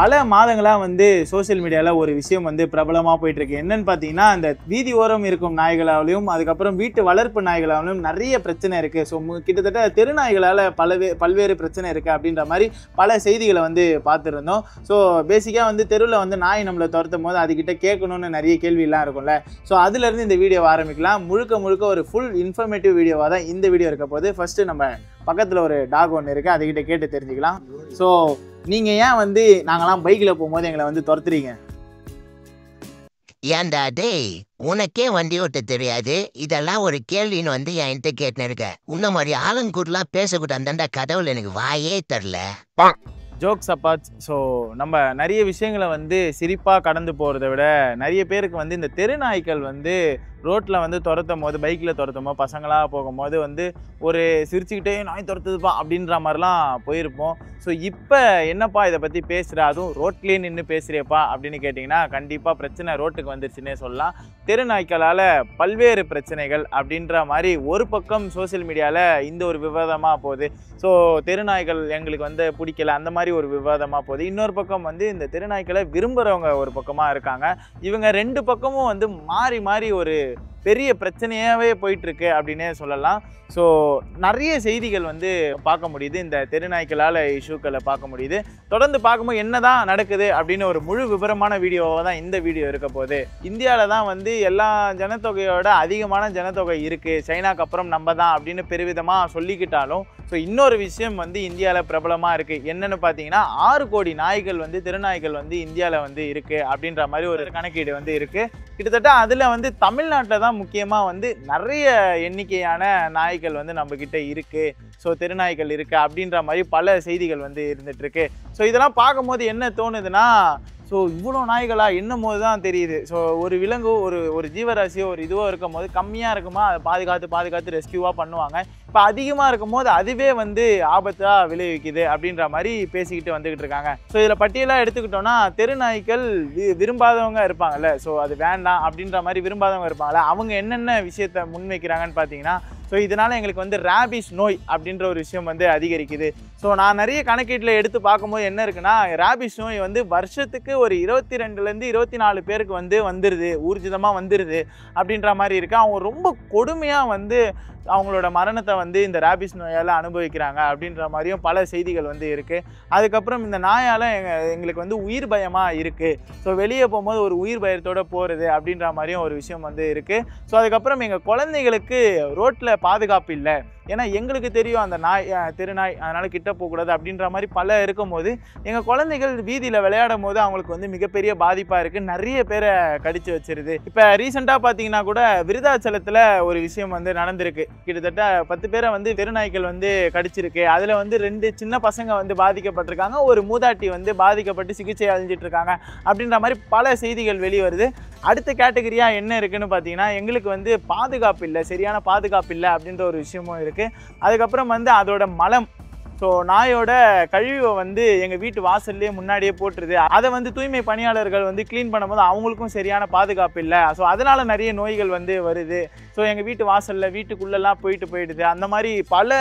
பல மாதங்களா வந்து சோசியல் மீடியால ஒரு விஷயம் வந்து பிரபலமா போயிட்டு இருக்கு. என்னன்னு பாத்தீங்கன்னா, அந்த வீதி ஓரம் இருக்கும் நாய்களாலையும் அதுக்கப்புறம் வீட்டு வளர்ப்பு நாய்களாலும் நிறைய பிரச்சனை இருக்கு. ஸோ கிட்டத்தட்ட தெரு நாய்களால பல்வேறு பிரச்சனை இருக்கு அப்படின்ற மாதிரி பல செய்திகளை வந்து பார்த்துருந்தோம். ஸோ பேசிக்கா வந்து தெருவில் வந்து நாய் நம்மளை துரத்தும் போது அதுகிட்ட கேட்கணும்னு நிறைய கேள்வியெல்லாம் இருக்கும்ல. ஸோ அதுல இருந்து இந்த வீடியோவை ஆரம்பிக்கலாம். முழுக்க ஒரு ஃபுல் இன்ஃபர்மேட்டிவ் வீடியோவாக தான் இந்த வீடியோ இருக்க போது. ஃபர்ஸ்ட் நம்ம பக்கத்துல ஒரு டாக் ஒன்று இருக்கு, அதுகிட்ட கேட்டு தெரிஞ்சுக்கலாம். ஸோ நீங்க ஏன் வந்து நாங்கெல்லாம் பைக்ல போகும்போது எங்களை வந்து துரத்துறீங்க? ஏன்டா டேய், உனக்கே வண்டி ஓட்ட தெரியாது, இதெல்லாம் ஒரு கேள்வின்னு வந்து என்கிட்ட கேட்டுன்னு இருக்க. உன்ன மாதிரி ஆலங்கூர்லாம் பேசக்கூடாதுண்டா கடவுள் எனக்கு வாயே தரல. Jokes apart. ஸோ நம்ம நிறைய விஷயங்களை வந்து சிரிப்பாக கடந்து போகிறத விட நிறைய பேருக்கு வந்து இந்த தெரு நாய்க்கள் வந்து ரோட்டில் வந்து துரத்தும் போது, பைக்கில் துரத்தும் போது, பசங்களாக போகும்போது வந்து ஒரு சிரிச்சுக்கிட்டே நாய் துரத்துதுப்பா அப்படின்ற மாதிரிலாம் போயிருப்போம். ஸோ இப்போ என்னப்பா இதை பற்றி பேசுகிற, அதுவும் ரோட்லேயே நின்று பேசுகிறேப்பா அப்படின்னு கேட்டிங்கன்னா கண்டிப்பாக பிரச்சனை ரோட்டுக்கு வந்துருச்சுன்னே சொல்லலாம். தெரு நாய்க்களால் பல்வேறு பிரச்சனைகள் அப்படின்ற மாதிரி ஒரு பக்கம் சோசியல் மீடியாவில் இந்த ஒரு விவாதமாக போகுது. ஸோ தெருநாய்கள் எங்களுக்கு வந்து பிடிக்கல அந்த மாதிரி ஒரு விவாதமாக போகுது. இன்னொரு பக்கம் வந்து இந்த தெருநாய்க்களை விரும்புகிறவங்க ஒரு பக்கமாக இருக்காங்க. இவங்க ரெண்டு பக்கமும் வந்து மாறி மாறி ஒரு பெரிய பிரச்சனையாகவே போயிட்டுருக்கு அப்படின்னே சொல்லலாம். ஸோ நிறைய செய்திகள் வந்து பார்க்க முடியுது, இந்த தெருநாய்க்களால் இஷ்யூக்களை பார்க்க முடியுது. தொடர்ந்து பார்க்கும்போது என்ன தான் நடக்குது அப்படின்னு ஒரு முழு விவரமான வீடியோவாக தான் இந்த வீடியோ இருக்க போகுது. இந்தியாவில் தான் வந்து எல்லா ஜனத்தொகையோட அதிகமான ஜனத்தொகை இருக்குது, சைனாக்கு அப்புறம் நம்ம தான் அப்படின்னு பெருவிதமாக சொல்லிக்கிட்டாலும் ஸோ இன்னொரு விஷயம் வந்து இந்தியாவில் பிரபலமாக இருக்குது. என்னென்னு பார்த்தீங்கன்னா 6 கோடி நாய்கள் வந்து தெருநாய்கள் வந்து இந்தியாவில் வந்து இருக்குது அப்படின்ற மாதிரி ஒரு கணக்கீடு வந்து இருக்குது. கிட்டத்தட்ட அதில் வந்து தமிழ்நாட்டில் தான் முக்கியமாக வந்து நிறைய எண்ணிக்கையான நாய்கள் வந்து நம்மக்கிட்ட இருக்குது. ஸோ தெருநாய்கள் இருக்குது அப்படின்ற மாதிரி பல செய்திகள் வந்து இருந்துகிட்ருக்கு. ஸோ இதெல்லாம் பார்க்கும்போது என்ன தோணுதுன்னா, ஸோ இவ்வளோ நாய்களா என்னும் போது தான் தெரியுது. ஸோ ஒரு விலங்கு ஒரு ஜீவராசியோ ஒரு இதுவோ இருக்கும் போது கம்மியாக இருக்குமா அதை பாதுகாத்து ரெஸ்கியூவாக பண்ணுவாங்க. இப்போ அதிகமாக இருக்கும் போது அதுவே வந்து ஆபத்தாக விளைவிக்குது அப்படின்ற மாதிரி பேசிக்கிட்டு வந்துக்கிட்டு இருக்காங்க. ஸோ இதில் பட்டியலாக எடுத்துக்கிட்டோன்னா தெருநாய்க்கள் விரும்பாதவங்க இருப்பாங்கல்ல, ஸோ அது வேண்டாம் அப்படின்ற மாதிரி விரும்பாதவங்க இருப்பாங்கல்ல, அவங்க என்னென்ன விஷயத்தை முன்வைக்கிறாங்கன்னு பார்த்தீங்கன்னா, ஸோ இதனால் எங்களுக்கு வந்து ரேபிஸ் நோய் அப்படின்ற ஒரு விஷயம் வந்து அதிகரிக்குது. ஸோ நான் நிறைய கணக்கீட்டில் எடுத்து பார்க்கும்போது என்ன இருக்குன்னா, ரேபிஸ் நோய் வந்து வருஷத்துக்கு ஒரு 22லேருந்து 24 பேருக்கு வந்து வந்துடுது, ஊர்ஜிதமாக வந்துடுது அப்படின்ற மாதிரி இருக்குது. அவங்க ரொம்ப கொடுமையாக வந்து அவங்களோட மரணத்தை வந்து இந்த ரேபிஸ் நோயால் அனுபவிக்கிறாங்க அப்படின்ற மாதிரியும் பல செய்திகள் வந்து இருக்குது. அதுக்கப்புறம் இந்த நாயால் எங்களுக்கு வந்து உயிர் பயமாக இருக்குது. ஸோ வெளியே போகும்போது ஒரு உயிர் பயத்தோடு போகிறது அப்படின்ற மாதிரியும் ஒரு விஷயம் வந்து இருக்குது. ஸோ அதுக்கப்புறம் எங்கள் குழந்தைகளுக்கு ரோட்டில் பாதுகாப்பு இல்லை, ஏன்னா எங்களுக்கு தெரியும் அந்த நாய் தெருநாய், அதனால் கிட்ட போகக்கூடாது அப்படின்ற மாதிரி பல இருக்கும்போது எங்கள் குழந்தைகள் வீதியில் விளையாடும் போது அவங்களுக்கு வந்து மிகப்பெரிய பாதிப்பாக இருக்குது, நிறைய பேரை கடிச்சு வச்சிருது. இப்போ ரீசெண்டாக பார்த்தீங்கன்னா கூட விருதாச்சலத்தில் ஒரு விஷயம் வந்து நடந்திருக்கு. கிட்டத்தட்ட 10 பேரை வந்து தெருநாய்கள் வந்து கடிச்சிருக்கு. அதில் வந்து 2 சின்ன பசங்க வந்து பாதிக்கப்பட்டிருக்காங்க, ஒரு மூதாட்டி வந்து பாதிக்கப்பட்டு சிகிச்சை அழிஞ்சிட்டு இருக்காங்க அப்படின்ற மாதிரி பல செய்திகள் வெளிவருது. அடுத்த கேட்டகரியாக என்ன இருக்குன்னு பார்த்தீங்கன்னா, எங்களுக்கு வந்து பாதுகாப்பு இல்லை, சரியான பாதுகாப்பு இல்லை அப்படின்ற ஒரு விஷயமும் இருக்குது. அதுக்கப்புறம் வந்து அதோட மலம், ஸோ நாயோட கழிவை வந்து எங்கள் வீட்டு வாசல்லே முன்னாடியே போட்டுருது. அதை வந்து தூய்மை பணியாளர்கள் வந்து க்ளீன் பண்ணும்போது அவங்களுக்கும் சரியான பாதுகாப்பு இல்லை. ஸோ அதனால் நிறைய நோய்கள் வந்து வருது. ஸோ எங்கள் வீட்டு வாசலில் வீட்டுக்குள்ளெல்லாம் போயிடுது. அந்த மாதிரி பல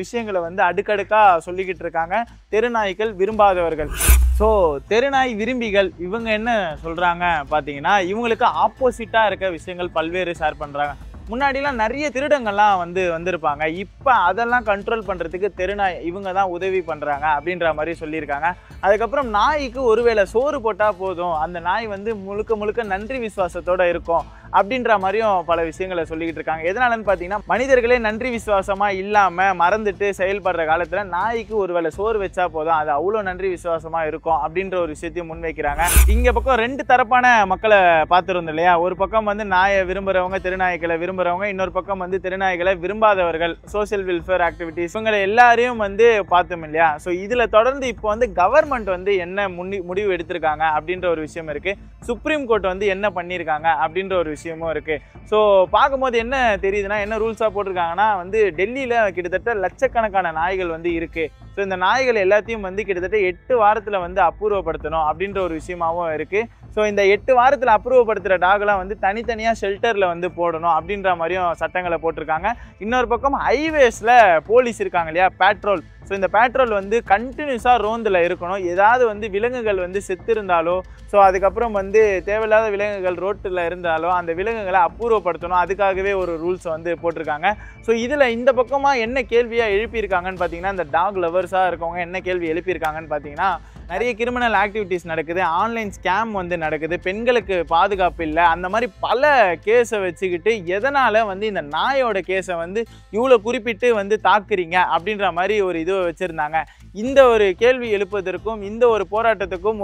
விஷயங்களை வந்து அடுக்கடுக்காக சொல்லிக்கிட்டு இருக்காங்க தெருநாய்கள் விரும்பாதவர்கள். ஸோ தெருநாய் விரும்பிகள் இவங்க என்ன சொல்கிறாங்க பார்த்தீங்கன்னா, இவங்களுக்கு ஆப்போசிட்டாக இருக்க விஷயங்கள் பல்வேறு ஷேர் பண்ணுறாங்க. முன்னாடிலாம் நிறைய திருடங்கள்லாம் வந்திருப்பாங்க, இப்போ அதெல்லாம் கண்ட்ரோல் பண்ணுறதுக்கு தெருநாய் இவங்க தான் உதவி பண்ணுறாங்க அப்படின்ற மாதிரி சொல்லியிருக்காங்க. அதுக்கப்புறம் நாய்க்கு ஒருவேளை சோறு போட்டால் போதும், அந்த நாய் வந்து முழுக்க நன்றி விசுவாசத்தோடு இருக்கும் அப்படின்ற மாதிரியும் பல விஷயங்களை சொல்லிக்கிட்டு இருக்காங்க. எதனாலன்னு பார்த்தீங்கன்னா, மனிதர்களே நன்றி விசுவாசமாக இல்லாமல் மறந்துட்டு செயல்படுற காலத்தில் நாய்க்கு ஒருவேளை சோறு வச்சா போதும், அது அவ்வளோ நன்றி விசுவாசமாக இருக்கும் அப்படின்ற ஒரு விஷயத்தையும் முன்வைக்கிறாங்க. இங்கே பக்கம் 2 தரப்பான மக்களை பார்த்துருந்தோம் இல்லையா? ஒரு பக்கம் வந்து நாயை விரும்புகிறவங்க, தெருநாய்களை விரும்புகிறவங்க, இன்னொரு பக்கம் வந்து தெருநாய்களை விரும்பாதவர்கள், சோசியல் வெல்ஃபேர் ஆக்டிவிட்டிஸ், இவங்களை எல்லாரையும் வந்து பார்த்தோம் இல்லையா? ஸோ இதில் தொடர்ந்து இப்போ வந்து கவர்மெண்ட் வந்து என்ன முடிவு எடுத்திருக்காங்க அப்படின்ற ஒரு விஷயம் இருக்குது. சுப்ரீம் கோர்ட் வந்து என்ன பண்ணியிருக்காங்க அப்படின்ற ஒரு விஷயமும் இருக்குது. ஸோ பார்க்கும்போது என்ன தெரியுதுன்னா, என்ன ரூல்ஸாக போட்டிருக்காங்கன்னா வந்து டெல்லியில் கிட்டத்தட்ட லட்சக்கணக்கான நாய்கள் வந்து இருக்குது. ஸோ இந்த நாய்கள் எல்லாத்தையும் வந்து கிட்டத்தட்ட 8 வாரத்தில் வந்து அபூர்வப்படுத்தணும் அப்படின்ற ஒரு விஷயமாகவும் இருக்குது. ஸோ இந்த 8 வாரத்தில் அப்ரூவ் படுத்துகிற டாக்லாம் வந்து தனித்தனியாக ஷெல்டரில் வந்து போடணும் அப்படின்ற மாதிரியும் சட்டங்களை போட்டிருக்காங்க. இன்னொரு பக்கம் ஹைவேஸில் போலீஸ் இருக்காங்க இல்லையா, பேட்ரோல். ஸோ இந்த பேட்ரோல் வந்து கண்டினியூஸாக ரோந்தில் இருக்கணும். ஏதாவது வந்து விலங்குகள் வந்து செத்து இருந்தாலோ, ஸோ அதுக்கப்புறம் வந்து தேவையில்லாத விலங்குகள் ரோட்டில் இருந்தாலோ அந்த விலங்குகளை அப்புறப்படுத்தணும். அதுக்காகவே ஒரு ரூல்ஸை வந்து போட்டிருக்காங்க. ஸோ இதில் இந்த பக்கமாக என்ன கேள்வியாக எழுப்பியிருக்காங்கன்னு பார்த்தீங்கன்னா, இந்த டாக் லவர்ஸாக இருக்கவங்க என்ன கேள்வி எழுப்பியிருக்காங்கன்னு பார்த்தீங்கன்னா, நிறைய கிரிமினல் ஆக்டிவிட்டீஸ் நடக்குது, ஆன்லைன் ஸ்கேம் வந்து நடக்குது, பெண்களுக்கு பாதுகாப்பு இல்லை, அந்த மாதிரி பல கேஸை வச்சுக்கிட்டு எதனால் வந்து இந்த நாயோட கேஸை வந்து இவ்வளோ குறிப்பிட்டு வந்து தாக்குறீங்க அப்படின்ற மாதிரி ஒரு இது வச்சுருந்தாங்க. இந்த ஒரு கேள்வி எழுப்புவதற்கும் இந்த ஒரு போராட்டத்துக்கும்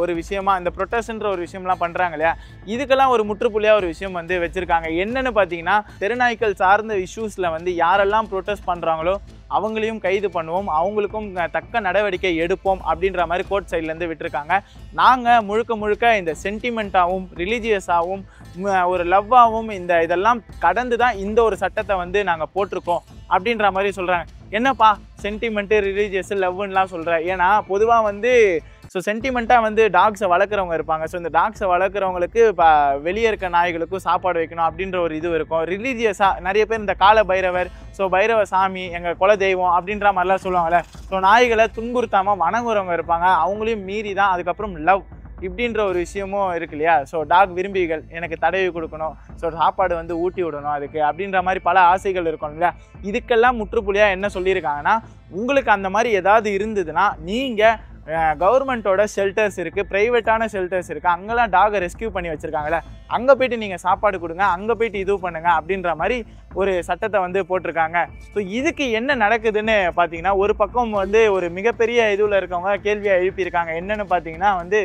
ஒரு விஷயமா இந்த ப்ரொட்டஸ்ட்ன்ற ஒரு விஷயம்லாம் பண்ணுறாங்க இல்லையா, இதுக்கெல்லாம் ஒரு முற்றுப்புள்ளியாக ஒரு விஷயம் வந்து வச்சுருக்காங்க. என்னென்னு பார்த்தீங்கன்னா, தெருநாய்க்கள் சார்ந்த இஷ்யூஸில் வந்து யாரெல்லாம் ப்ரொட்டஸ்ட் பண்ணுறாங்களோ அவங்களையும் கைது பண்ணுவோம், அவங்களுக்கும் தக்க நடவடிக்கை எடுப்போம் அப்படின்ற மாதிரி கோர்ட் சைட்லேருந்து விட்டுருக்காங்க. நாங்கள் முழுக்க இந்த சென்டிமெண்ட்டாகவும் ரிலீஜியஸாகவும் ஒரு லவ்வாகவும் இதெல்லாம் கடந்து தான் இந்த ஒரு சட்டத்தை வந்து நாங்கள் போட்டிருக்கோம் அப்படின்ற மாதிரி சொல்கிறாங்க. என்னப்பா சென்டிமெண்ட்டு ரிலீஜியஸ் லவ்னுலாம் சொல்கிறேன்? ஏன்னா பொதுவாக வந்து ஸோ சென்டிமெண்ட்டாக வந்து டாக்ஸை வளர்க்குறவங்க இருப்பாங்க. ஸோ இந்த டாக்ஸை வளர்க்குறவங்களுக்கு இப்போ வெளியே இருக்க நாய்களுக்கும் சாப்பாடு வைக்கணும் அப்படின்ற ஒரு இது இருக்கும். ரிலீஜியஸாக நிறைய பேர் இந்த கால பைரவர், ஸோ பைரவ சாமி எங்கள் குல தெய்வம் அப்படின்ற மாதிரிலாம் சொல்லுவாங்கள்ல. ஸோ நாய்களை துன்புறுத்தாமல் வணங்குறவங்க இருப்பாங்க. அவங்களையும் மீறி தான் அதுக்கப்புறம் லவ் இப்படின்ற ஒரு விஷயமும் இருக்கு இல்லையா. ஸோ டாக் விரும்பிகள் எனக்கு தடவி கொடுக்கணும், ஸோ சாப்பாடு வந்து ஊட்டி விடணும் அதுக்கு அப்படின்ற மாதிரி பல ஆசைகள் இருக்கும் இல்லையா. இதுக்கெல்லாம் முற்றுப்புள்ளியாக என்ன சொல்லியிருக்காங்கன்னா, உங்களுக்கு அந்த மாதிரி ஏதாவது இருந்ததுன்னா நீங்கள் கவர்மெண்ட்டோட ஷெல்டர்ஸ் இருக்குது, ப்ரைவேட்டான ஷெல்டர்ஸ் இருக்குது, அங்கெல்லாம் டாகை ரெஸ்கியூ பண்ணி வச்சுருக்காங்களே, அங்கே போய்ட்டு நீங்கள் சாப்பாடு கொடுங்க, அங்கே போய்ட்டு இது பண்ணுங்க அப்படின்ற மாதிரி ஒரு சட்டத்தை வந்து போட்டிருக்காங்க. ஸோ இதுக்கு என்ன நடக்குதுன்னு பார்த்தீங்கன்னா, ஒரு பக்கம் வந்து ஒரு மிகப்பெரிய இதுவில் இருக்கவங்க கேள்வியாக எழுப்பியிருக்காங்க. என்னென்னு பார்த்தீங்கன்னா வந்து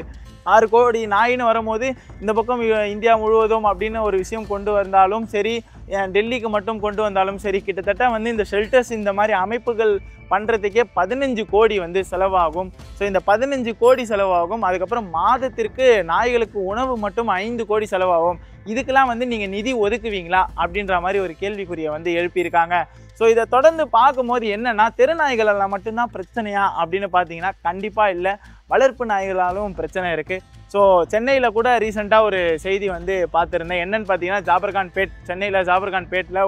6 கோடி நாயின்னு வரும்போது இந்த பக்கம் இந்தியா முழுவதும் அப்படின்னு ஒரு விஷயம் கொண்டு வந்தாலும் சரி, டெல்லிக்கு மட்டும் கொண்டு வந்தாலும் சரி, கிட்டத்தட்ட வந்து இந்த ஷெல்டர்ஸ் இந்த மாதிரி அமைப்புகள் பண்ணுறதுக்கே 15 கோடி வந்து செலவாகும். ஸோ இந்த 15 கோடி செலவாகும். அதுக்கப்புறம் மாதத்திற்கு நாய்களுக்கு உணவு மட்டும் 5 கோடி செலவாகும். இதுக்கெல்லாம் வந்து நீங்கள் நிதி ஒதுக்குவீங்களா அப்படின்ற மாதிரி ஒரு கேள்விக்குறியை வந்து எழுப்பியிருக்காங்க. ஸோ இதை தொடர்ந்து பார்க்கும்போது என்னென்னா, தெருநாய்களெல்லாம் மட்டும்தான் பிரச்சனையா அப்படின்னு பார்த்தீங்கன்னா கண்டிப்பாக இல்லை, வளர்ப்பு நாய்களாலும் பிரச்சனை இருக்குது. ஸோ சென்னையில் கூட ரீசெண்டாக ஒரு செய்தி வந்து பார்த்துருந்தேன். என்னென்னு பார்த்தீங்கன்னா, ஜாபர்கான் பேட், சென்னையில் ஜாபர்கான் பேட்டில்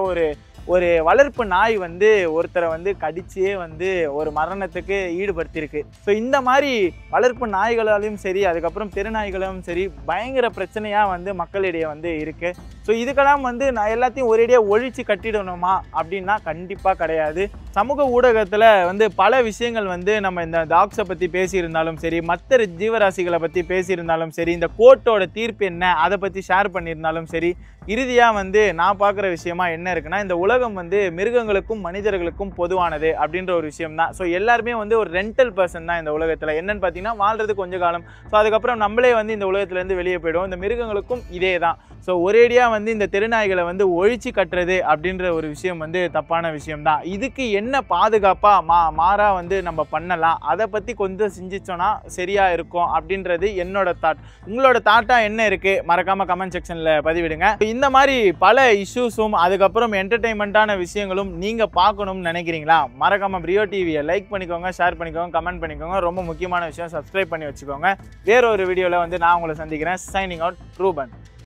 ஒரு வளர்ப்பு நாய் வந்து ஒருத்தரை வந்து கடிச்சே வந்து ஒரு மரணத்துக்கு ஈடுபடுத்தியிருக்கு. ஸோ இந்த மாதிரி வளர்ப்பு நாய்களாலும் சரி, அதுக்கப்புறம் தெருநாய்களும் சரி, பயங்கர பிரச்சனையாக வந்து மக்களிடையே வந்து இருக்குது. ஸோ இதுக்கெல்லாம் வந்து நான் எல்லாத்தையும் ஒரேடியாக ஒழிச்சு கட்டிடணுமா அப்படின்னா கண்டிப்பாக கிடையாது. சமூக ஊடகத்தில் வந்து பல விஷயங்கள் வந்து நம்ம இந்த டாக்ஸை பற்றி பேசியிருந்தாலும் சரி, மற்ற ஜீவராசிகளை பற்றி பேசியிருந்தாலும் சரி, இந்த கோர்ட்டோட தீர்ப்பு என்ன அதை பற்றி ஷேர் பண்ணியிருந்தாலும் சரி, இறுதியாக வந்து நான் பார்க்குற விஷயமா என்ன இருக்குன்னா, இந்த உலகம் வந்து மிருகங்களுக்கும் மனிதர்களுக்கும் பொதுவானது அப்படின்ற ஒரு விஷயம் தான். ஸோ எல்லாருமே வந்து ஒரு ரெண்டல் பர்சன் தான் இந்த உலகத்தில். என்னென்னு பார்த்தீங்கன்னா, வாழ்றது கொஞ்ச காலம், ஸோ அதுக்கப்புறம் நம்மளே வந்து இந்த உலகத்துலேருந்து வெளியே போய்டுவோம். இந்த மிருகங்களுக்கும் இதே தான். ஸோ ஒரேடியாக வந்து இந்த தெருநாய்களை வந்து ஒழிச்சு கட்டுறது அப்படின்ற ஒரு விஷயம் வந்து தப்பான விஷயம்தான். இதுக்கு என்ன பாதுகாப்பாக மாறா வந்து நம்ம பண்ணலாம், அதை பற்றி கொஞ்சம் சிந்திச்சோன்னா சரியாக இருக்கும் அப்படின்றது என்னோட தாட். உங்களோட தாட்டாக என்ன இருக்குது மறக்காமல் கமெண்ட் செக்ஷனில் பதிவிடுங்க. இந்த மாதிரி பல இஷ்யூஸும் அதுக்கப்புறம் என்டர்டெயின்மெண்ட்டான விஷயங்களும் நீங்கள் பார்க்கணும்னு நினைக்கிறீங்களா? மறக்காமல் பிரியோ டிவியை லைக் பண்ணிக்கோங்க, ஷேர் பண்ணிக்கோங்க, கமெண்ட் பண்ணிக்கோங்க. ரொம்ப முக்கியமான விஷயம், சப்ஸ்கிரைப் பண்ணி வச்சுக்கோங்க. வேற ஒரு வீடியோவில் வந்து நான் உங்களை சந்திக்கிறேன். Signing out, Ruban.